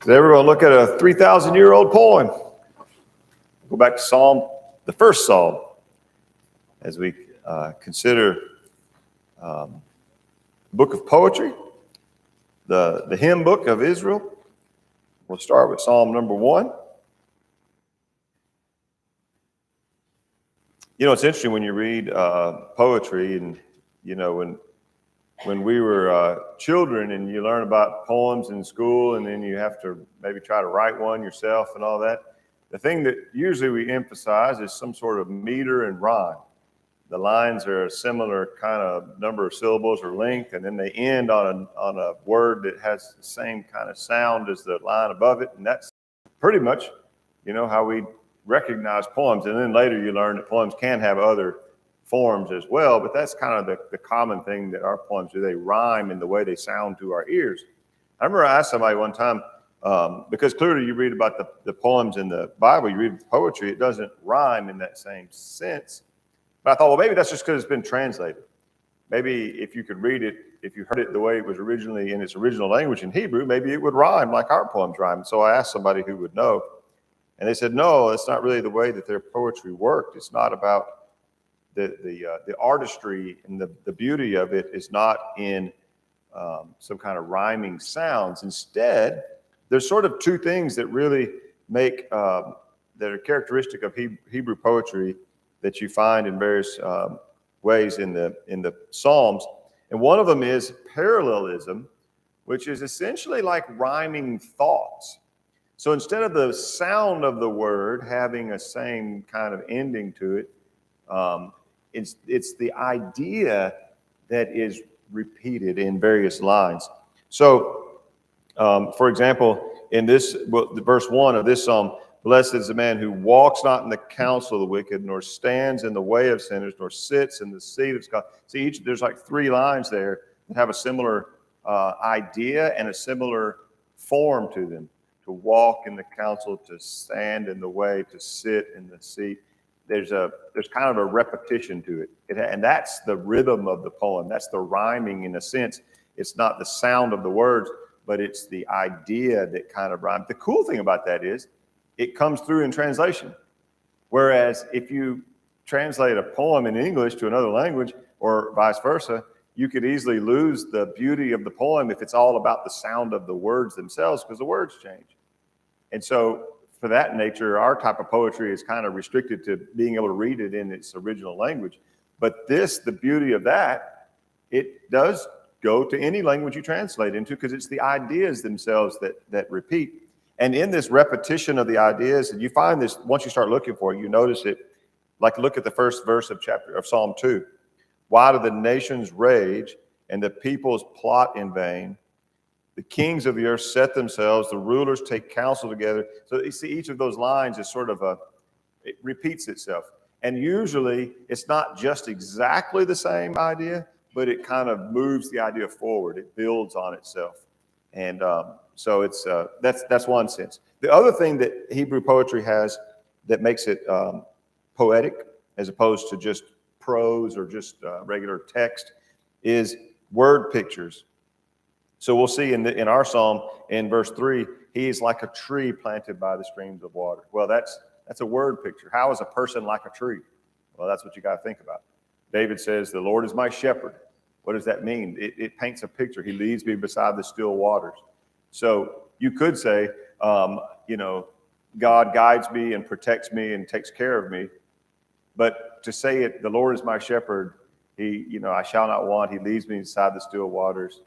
Today we're going to look at a 3,000-year-old poem. Go back to Psalm, the first Psalm, as we consider the book of poetry, the hymn book of Israel. We'll start with Psalm number 1. You know, it's interesting when you read poetry, and you know, when we were children and you learn about poems in school, and then you have to maybe try to write one yourself and all that, the thing that usually we emphasize is some sort of meter and rhyme. The lines are a similar kind of number of syllables or length, and then they end on a word that has the same kind of sound as the line above it, and that's pretty much, you know, how we recognize poems. And then later you learn that poems can have other forms as well, but that's kind of the common thing that our poems do. They rhyme in the way they sound to our ears. I remember I asked somebody one time, because clearly you read about the poems in the Bible, you read poetry, it doesn't rhyme in that same sense. But I thought, well, maybe that's just because it's been translated. Maybe if you could read it, if you heard it the way it was originally in its original language in Hebrew, maybe it would rhyme like our poems rhyme. And so I asked somebody who would know, and they said, no, it's not really the way that their poetry worked. It's not about the artistry and the beauty of it is not in some kind of rhyming sounds. Instead, there's sort of two things that really make that are characteristic of Hebrew poetry that you find in various ways in the Psalms. And one of them is parallelism, which is essentially like rhyming thoughts. So instead of the sound of the word having a same kind of ending to it, it's the idea that is repeated in various lines. So, for example, in this, verse 1 of this psalm, blessed is the man who walks not in the counsel of the wicked, nor stands in the way of sinners, nor sits in the seat of scoffers. See, there's like 3 lines there that have a similar idea and a similar form to them. To walk in the counsel, to stand in the way, to sit in the seat. There's kind of a repetition to it. And that's the rhythm of the poem. That's the rhyming in a sense. It's not the sound of the words, but it's the idea that kind of rhymes. The cool thing about that is it comes through in translation. Whereas if you translate a poem in English to another language or vice versa, you could easily lose the beauty of the poem if it's all about the sound of the words themselves, because the words change. And so for that nature, our type of poetry is kind of restricted to being able to read it in its original language. But the beauty of that, it does go to any language you translate into, because it's the ideas themselves that repeat. And in this repetition of the ideas, and you find this, once you start looking for it, you notice it. Like look at the first verse of Psalm 2. Why do the nations rage and the peoples plot in vain? The kings of the earth set themselves, the rulers take counsel together. So you see each of those lines is sort of it repeats itself. And usually it's not just exactly the same idea, but it kind of moves the idea forward. It builds on itself. And so it's that's one sense. The other thing that Hebrew poetry has that makes it poetic as opposed to just prose or just regular text is word pictures. So we'll see in our psalm in verse 3, he is like a tree planted by the streams of water. Well, that's a word picture. How is a person like a tree? Well, that's what you got to think about. David says, the Lord is my shepherd. What does that mean? It paints a picture. He leads me beside the still waters. So you could say, you know, God guides me and protects me and takes care of me. But to say it, the Lord is my shepherd, I shall not want. He leads me beside the still waters.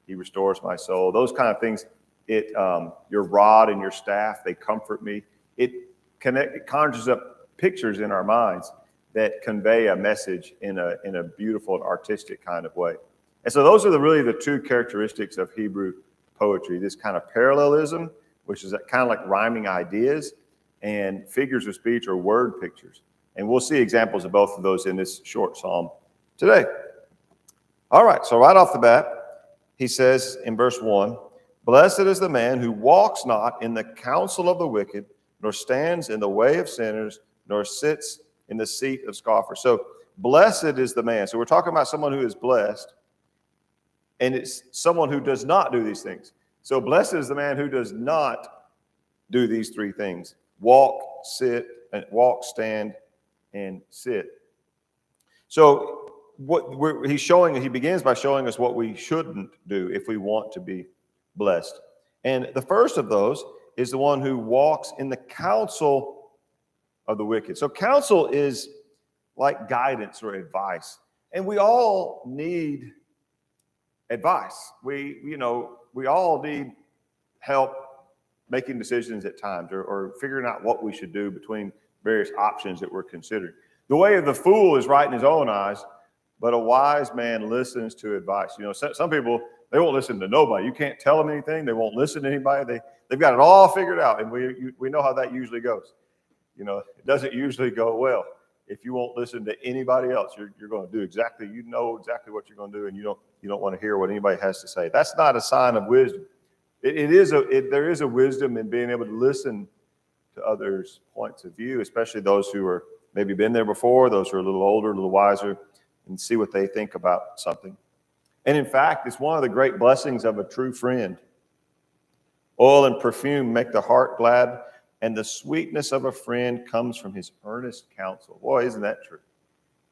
He restores my soul. Those kind of things. Your rod and your staff, they comfort me. It conjures up pictures in our minds that convey a message in a beautiful and artistic kind of way. And so those are really the 2 characteristics of Hebrew poetry. This kind of parallelism, which is kind of like rhyming ideas, and figures of speech or word pictures. And we'll see examples of both of those in this short psalm today. All right, so right off the bat, he says in verse 1, blessed is the man who walks not in the counsel of the wicked, nor stands in the way of sinners, nor sits in the seat of scoffers. So blessed is the man. So we're talking about someone who is blessed, and it's someone who does not do these things. So blessed is the man who does not do these three things: walk, stand, and sit. So he begins by showing us what we shouldn't do if we want to be blessed. And the first of those is the one who walks in the counsel of the wicked. So counsel is like guidance or advice. And we all need advice. We all need help making decisions at times, or figuring out what we should do between various options that we're considering. The way of the fool is right in his own eyes, but a wise man listens to advice. Some people, they won't listen to nobody. You can't tell them anything. They won't listen to anybody. They've got it all figured out, and we know how that usually goes. It doesn't usually go well. If you won't listen to anybody else, you're going to do exactly what you're going to do, and you don't want to hear what anybody has to say. That's not a sign of wisdom. There is a wisdom in being able to listen to others' points of view, especially those who are maybe been there before, those who are a little older, a little wiser, and see what they think about something. And in fact, it's one of the great blessings of a true friend. Oil and perfume make the heart glad, and the sweetness of a friend comes from his earnest counsel. Boy, isn't that true?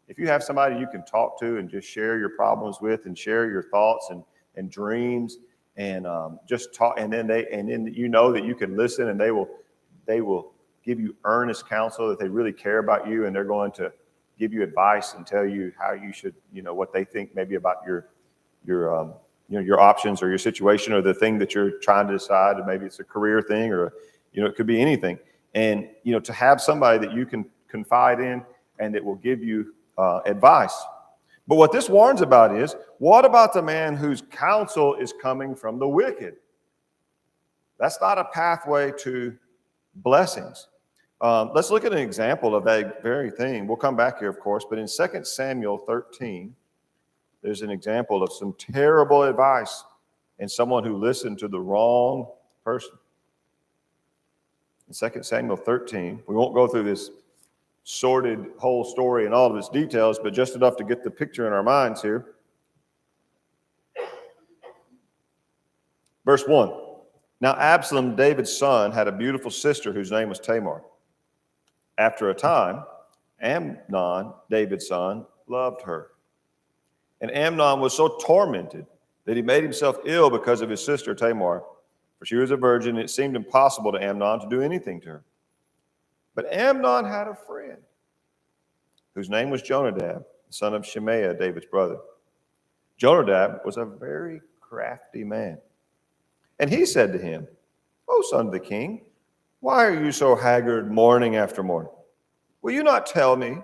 If you have somebody you can talk to and just share your problems with, and share your thoughts and dreams, and just talk, and then you know that you can listen, and they will give you earnest counsel, that they really care about you, and they're going to give you advice and tell you how you should, what they think maybe about your options or your situation or the thing that you're trying to decide. And maybe it's a career thing, or it could be anything. And to have somebody that you can confide in and that will give you advice. But what this warns about is, what about the man whose counsel is coming from the wicked? That's not a pathway to blessings. Let's look at an example of that very thing. We'll come back here, of course, but in 2 Samuel 13, there's an example of some terrible advice and someone who listened to the wrong person. In 2 Samuel 13, we won't go through this sordid whole story and all of its details, but just enough to get the picture in our minds here. Verse 1. Now Absalom, David's son, had a beautiful sister whose name was Tamar. After a time, Amnon, David's son, loved her. And Amnon was so tormented that he made himself ill because of his sister Tamar, for she was a virgin, and it seemed impossible to Amnon to do anything to her. But Amnon had a friend whose name was Jonadab, the son of Shemaiah, David's brother. Jonadab was a very crafty man. And he said to him, "O son of the king, why are you so haggard morning after morning? Will you not tell me?"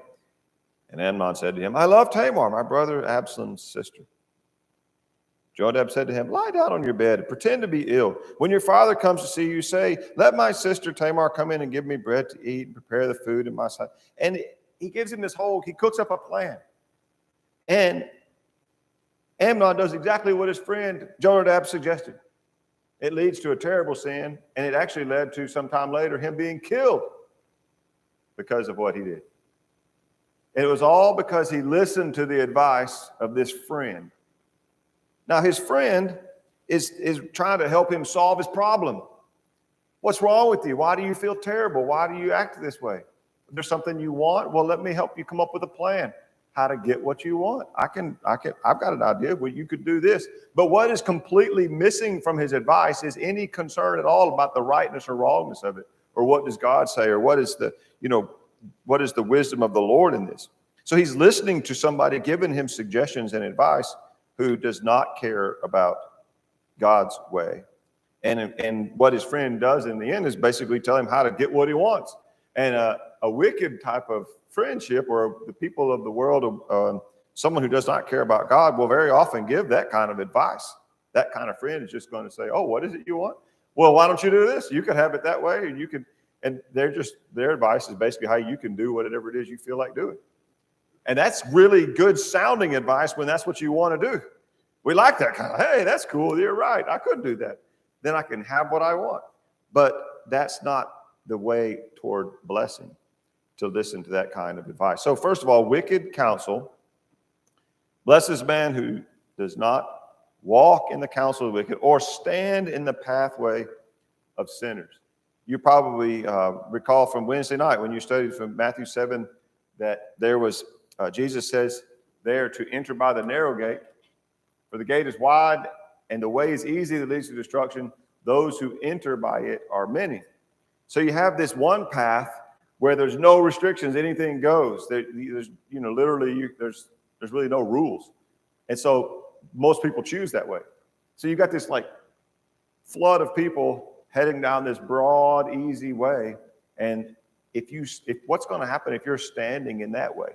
And Amnon said to him, "I love Tamar, my brother Absalom's sister." Jonadab said to him, "Lie down on your bed and pretend to be ill. When your father comes to see you, say, 'Let my sister Tamar come in and give me bread to eat and prepare the food in my sight.'" And he gives him he cooks up a plan. And Amnon does exactly what his friend Jonadab suggested. It leads to a terrible sin, and it actually led to sometime later him being killed because of what he did. And it was all because he listened to the advice of this friend. Now, his friend is trying to help him solve his problem. What's wrong with you? Why do you feel terrible? Why do you act this way? If there's something you want, well, let me help you come up with a plan how to get what you want. I've got an idea. Well, you could do this. But what is completely missing from his advice is any concern at all about the rightness or wrongness of it, or what does God say, or what is the wisdom of the Lord in this? So he's listening to somebody giving him suggestions and advice who does not care about God's way. And what his friend does in the end is basically tell him how to get what he wants. And a wicked type of friendship, or the people of the world, someone who does not care about God, will very often give that kind of advice. That kind of friend is just going to say, "Oh, what is it you want? Well, why don't you do this? You could have it that way, and you can." And their advice is basically how you can do whatever it is you feel like doing. And that's really good sounding advice when that's what you want to do. We like that kind of, "Hey, that's cool. You're right. I could do that. Then I can have what I want." But that's not the way toward blessing, to listen to that kind of advice. So first of all, wicked counsel. Blesses man who does not walk in the counsel of the wicked, or stand in the pathway of sinners. You probably recall from Wednesday night when you studied from Matthew 7 that there was, Jesus says there to enter by the narrow gate, for the gate is wide and the way is easy that leads to destruction. Those who enter by it are many. So you have this one path where there's no restrictions, anything goes. There's, literally, there's really no rules. And so most people choose that way. So you got this like flood of people heading down this broad, easy way. And if what's going to happen if you're standing in that way?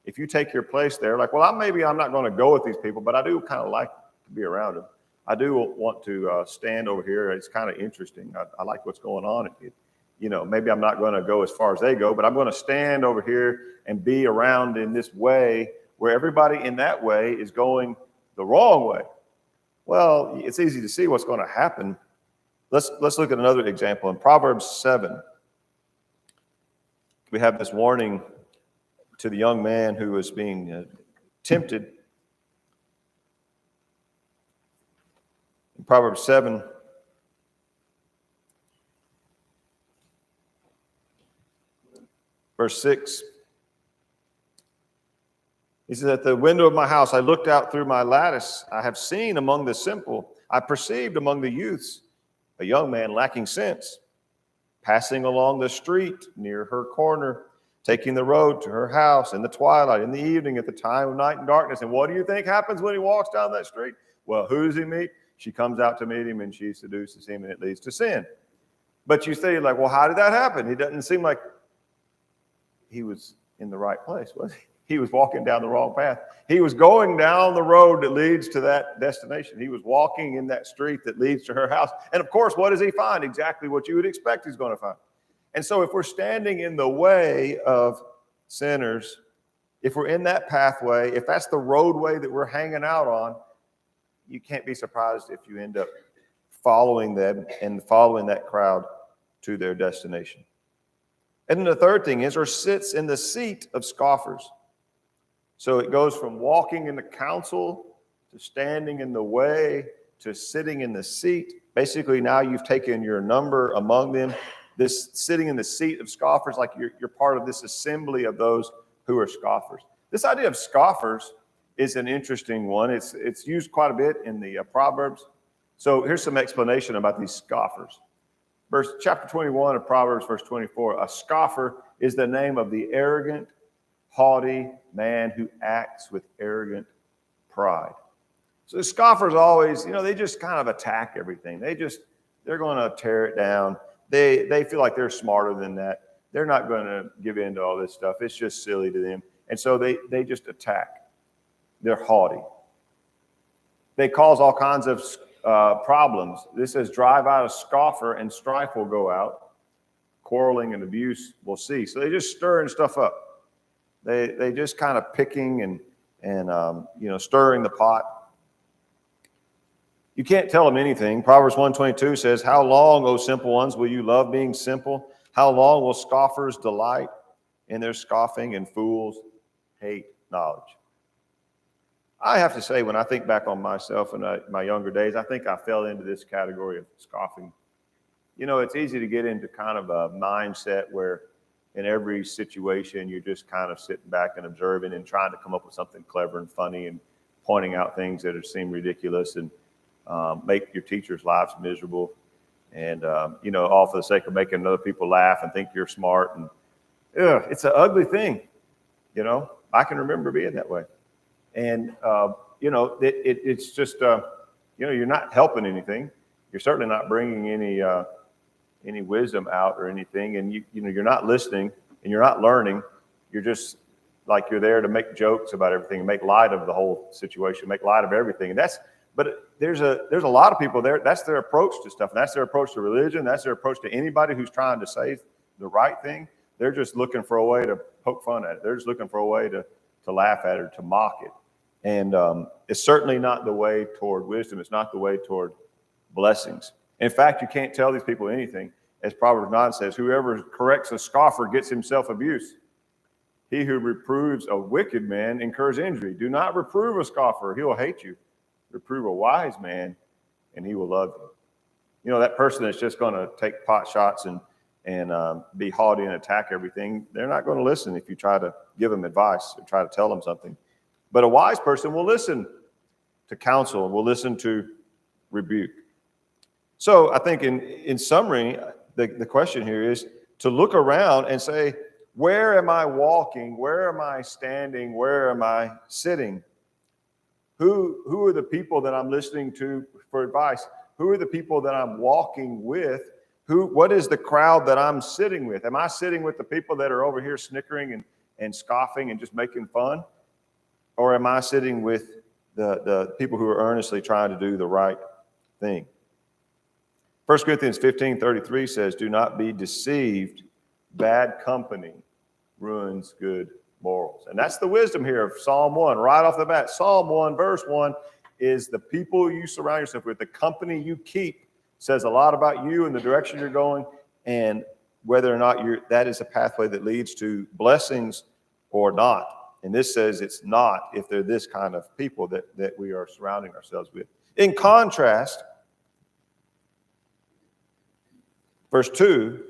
If you take your place there, like, well, maybe I'm not going to go with these people, but I do kind of like to be around them. I do want to stand over here. It's kind of interesting. I like what's going on. Maybe I'm not going to go as far as they go, but I'm going to stand over here and be around in this way where everybody in that way is going the wrong way. Well, it's easy to see what's going to happen. Let's look at another example in Proverbs 7. We have this warning to the young man who was being tempted. In Proverbs 7, verse 6, he says, at the window of my house, I looked out through my lattice. I have seen among the simple, I perceived among the youths, a young man lacking sense, passing along the street near her corner, taking the road to her house in the twilight, in the evening, at the time of night and darkness. And what do you think happens when he walks down that street? Well, who does he meet? She comes out to meet him and she seduces him and it leads to sin. But you say, like, well, how did that happen? It doesn't seem like he was in the right place, was he? He was walking down the wrong path. He was going down the road that leads to that destination. He was walking in that street that leads to her house. And of course, what does he find? Exactly what you would expect he's going to find. And so if we're standing in the way of sinners, if we're in that pathway, if that's the roadway that we're hanging out on, you can't be surprised if you end up following them and following that crowd to their destination. And then the third thing is, or sits in the seat of scoffers. So it goes from walking in the counsel to standing in the way to sitting in the seat. Basically, now you've taken your number among them. This sitting in the seat of scoffers, like you're part of this assembly of those who are scoffers. This idea of scoffers is an interesting one. It's used quite a bit in the Proverbs. So here's some explanation about these scoffers. Chapter 21 of Proverbs, verse 24. A scoffer is the name of the arrogant, haughty man who acts with arrogant pride. So the scoffers always, they just kind of attack everything. They're going to tear it down. They feel like they're smarter than that. They're not going to give in to all this stuff. It's just silly to them. And so they just attack. They're haughty. They cause all kinds of problems. This says, drive out a scoffer and strife will go out. Quarreling and abuse will cease. So they just stirring stuff up. They just kind of picking and stirring the pot. You can't tell them anything. Proverbs 1:22 says, how long, O simple ones, will you love being simple? How long will scoffers delight in their scoffing and fools hate knowledge? I have to say, when I think back on myself in my younger days, I think I fell into this category of scoffing. It's easy to get into kind of a mindset where in every situation, you're just kind of sitting back and observing and trying to come up with something clever and funny and pointing out things that seem ridiculous and make your teachers' lives miserable. And, all for the sake of making other people laugh and think you're smart. And it's an ugly thing. I can remember being that way. And, it's just, you're not helping anything. You're certainly not bringing any wisdom out or anything. And, you're not listening and you're not learning. You're just like you're there to make jokes about everything, make light of the whole situation, make light of everything. And but there's a lot of people there. That's their approach to stuff. And that's their approach to religion. That's their approach to anybody who's trying to say the right thing. They're just looking for a way to poke fun at it. They're just looking for a way to laugh at it or to mock it. And it's certainly not the way toward wisdom. It's not the way toward blessings. In fact, you can't tell these people anything. As Proverbs 9 says, whoever corrects a scoffer gets himself abuse. He who reproves a wicked man incurs injury. Do not reprove a scoffer. He will hate you. Reprove a wise man, and he will love you. You know, that person that's just going to take pot shots and be haughty and attack everything, they're not going to listen if you try to give them advice or try to tell them something. But a wise person will listen to counsel, will listen to rebuke. So I think in summary, the question here is to look around and say, where am I walking? Where am I standing? Where am I sitting? Who are the people that I'm listening to for advice? Who are the people that I'm walking with? What is the crowd that I'm sitting with? Am I sitting with the people that are over here snickering and scoffing and just making fun? Or am I sitting with the people who are earnestly trying to do the right thing? 1 Corinthians 15:33 says, do not be deceived. Bad company ruins good morals. And that's the wisdom here of Psalm 1, right off the bat. Psalm 1, verse 1 is the people you surround yourself with, the company you keep says a lot about you and the direction you're going, and whether or not that is a pathway that leads to blessings or not. And this says it's not if they're this kind of people that we are surrounding ourselves with. In contrast, verse 2,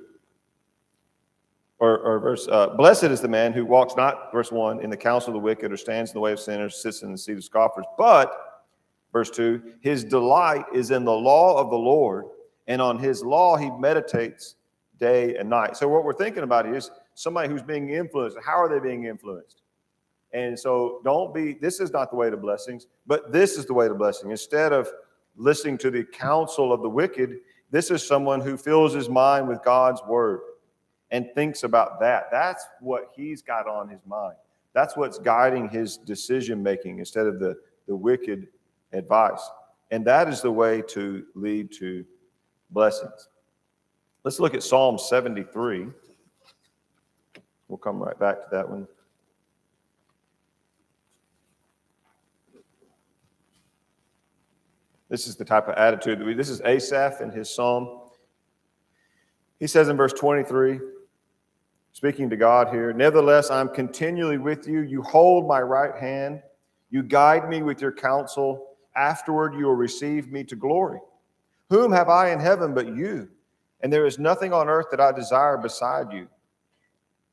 blessed is the man who walks not, verse 1, in the counsel of the wicked, or stands in the way of sinners, sits in the seat of scoffers, but, verse 2, his delight is in the law of the Lord, and on his law he meditates day and night. So what we're thinking about is somebody who's being influenced. How are they being influenced? And so this is not the way to blessings, but this is the way to blessing. Instead of listening to the counsel of the wicked, this is someone who fills his mind with God's word and thinks about that. That's what he's got on his mind. That's what's guiding his decision making instead of the wicked advice. And that is the way to lead to blessings. Let's look at Psalm 73. We'll come right back to that one. This is the type of attitude this is Asaph in his psalm. He says in verse 23, speaking to God here, nevertheless, I'm continually with you. You hold my right hand. You guide me with your counsel. Afterward, you will receive me to glory. Whom have I in heaven but you? And there is nothing on earth that I desire beside you.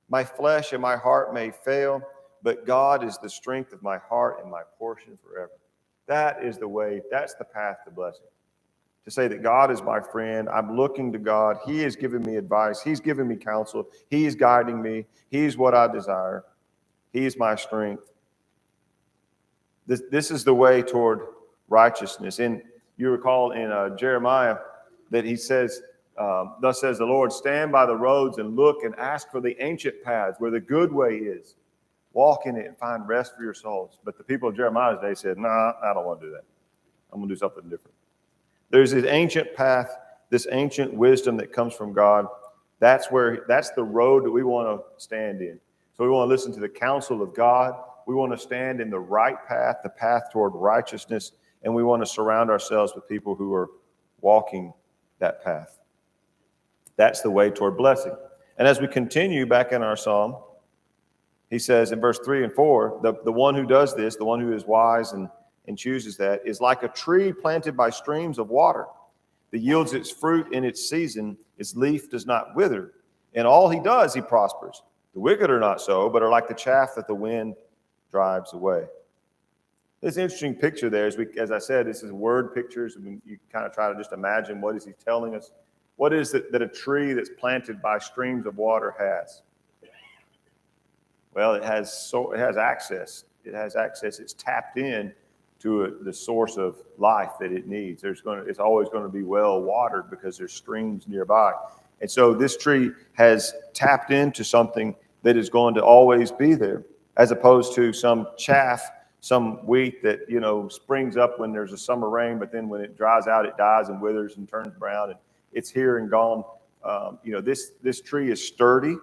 My flesh and my heart may fail, but God is the strength of my heart and my portion forever. That is the way, that's the path to blessing. To say that God is my friend, I'm looking to God, he is giving me advice, he's giving me counsel, he's guiding me, he's what I desire, he's my strength. This is the way toward righteousness. And you recall in Jeremiah that he says, thus says the Lord, stand by the roads and look and ask for the ancient paths where the good way is. Walk in it and find rest for your souls. But the people of Jeremiah's day said, nah, I don't want to do that. I'm going to do something different. There's this ancient path, this ancient wisdom that comes from God. That's the road that we want to stand in. So we want to listen to the counsel of God. We want to stand in the right path, the path toward righteousness, and we want to surround ourselves with people who are walking that path. That's the way toward blessing. And as we continue back in our psalm, he says in verse 3 and 4, the one who does this, the one who is wise and chooses that, is like a tree planted by streams of water that yields its fruit in its season. Its leaf does not wither. In all he does, he prospers. The wicked are not so, but are like the chaff that the wind drives away. There's an interesting picture there. As I said, this is word pictures. I mean, you kind of try to just imagine what is he telling us. What is it that a tree that's planted by streams of water has? Well, it has access. It has access. It's tapped in to the source of life that it needs. It's always going to be well watered because there's streams nearby. And so this tree has tapped into something that is going to always be there, as opposed to some chaff, some wheat that, springs up when there's a summer rain, but then when it dries out, it dies and withers and turns brown, and it's here and gone. This tree is sturdy.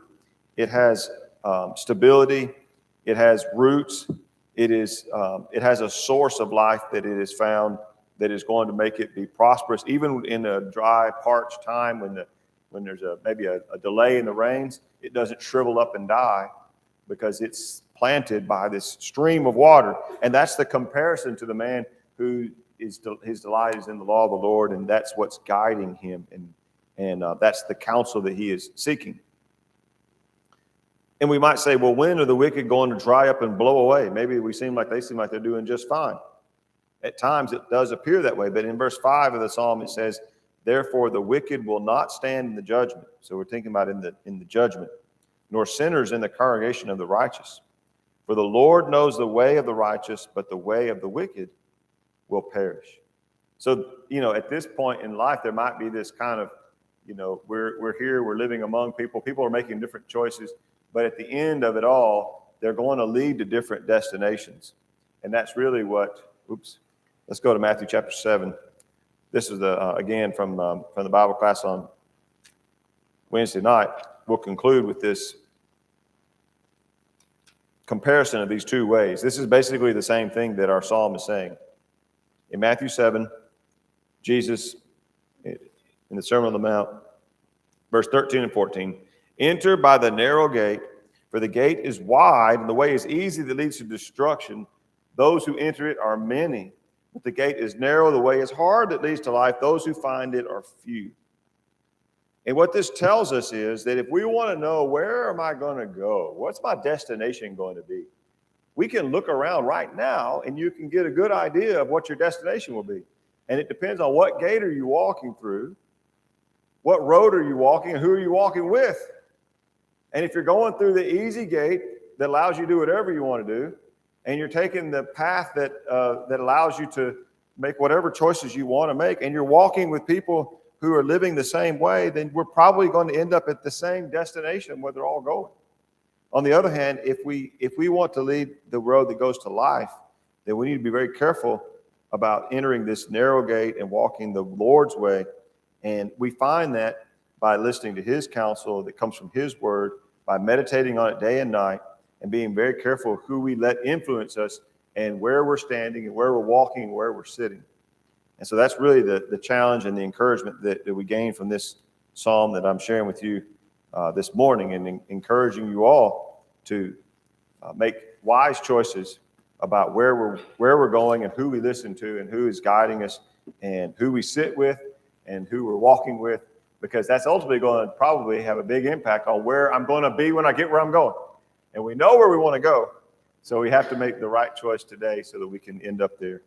It has stability. It has roots. It has a source of life that it has found that is going to make it be prosperous, even in a dry, parched time when there's maybe a delay in the rains. It doesn't shrivel up and die because it's planted by this stream of water. And that's the comparison to the man who his delight is in the law of the Lord, and that's what's guiding him, and that's the counsel that he is seeking. And we might say, well, when are the wicked going to dry up and blow away? Maybe they seem like they're doing just fine. At times it does appear that way, but in verse 5 of the Psalm it says, therefore the wicked will not stand in the judgment. So we're thinking about in the judgment, nor sinners in the congregation of the righteous. For the Lord knows the way of the righteous, but the way of the wicked will perish. So, at this point in life, there might be this kind of, we're here, we're living among people. People are making different choices. But at the end of it all, they're going to lead to different destinations. And that's really what, let's go to Matthew chapter 7. This is, again, from the Bible class on Wednesday night. We'll conclude with this comparison of these two ways. This is basically the same thing that our psalm is saying. In Matthew 7, Jesus, in the Sermon on the Mount, verse 13 and 14, enter by the narrow gate, for the gate is wide, and the way is easy that leads to destruction. Those who enter it are many. But the gate is narrow, the way is hard that leads to life. Those who find it are few. And what this tells us is that if we want to know, where am I going to go? What's my destination going to be? We can look around right now, and you can get a good idea of what your destination will be. And it depends on what gate are you walking through, what road are you walking, and who are you walking with. And if you're going through the easy gate that allows you to do whatever you want to do, and you're taking the path that allows you to make whatever choices you want to make, and you're walking with people who are living the same way, then we're probably going to end up at the same destination where they're all going. On the other hand, if we want to lead the road that goes to life, then we need to be very careful about entering this narrow gate and walking the Lord's way. And we find that by listening to his counsel that comes from his word, by meditating on it day and night, and being very careful of who we let influence us and where we're standing and where we're walking and where we're sitting. And so that's really the challenge and the encouragement that we gain from this psalm that I'm sharing with you this morning, and encouraging you all to make wise choices about where we're going and who we listen to and who is guiding us and who we sit with and who we're walking with, because that's ultimately going to probably have a big impact on where I'm going to be when I get where I'm going. And we know where we want to go, so we have to make the right choice today so that we can end up there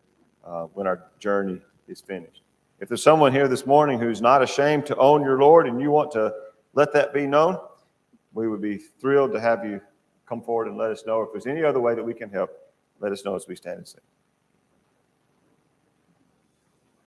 when our journey is finished. If there's someone here this morning who's not ashamed to own your Lord and you want to let that be known, we would be thrilled to have you come forward and let us know. If there's any other way that we can help, let us know as we stand and sing.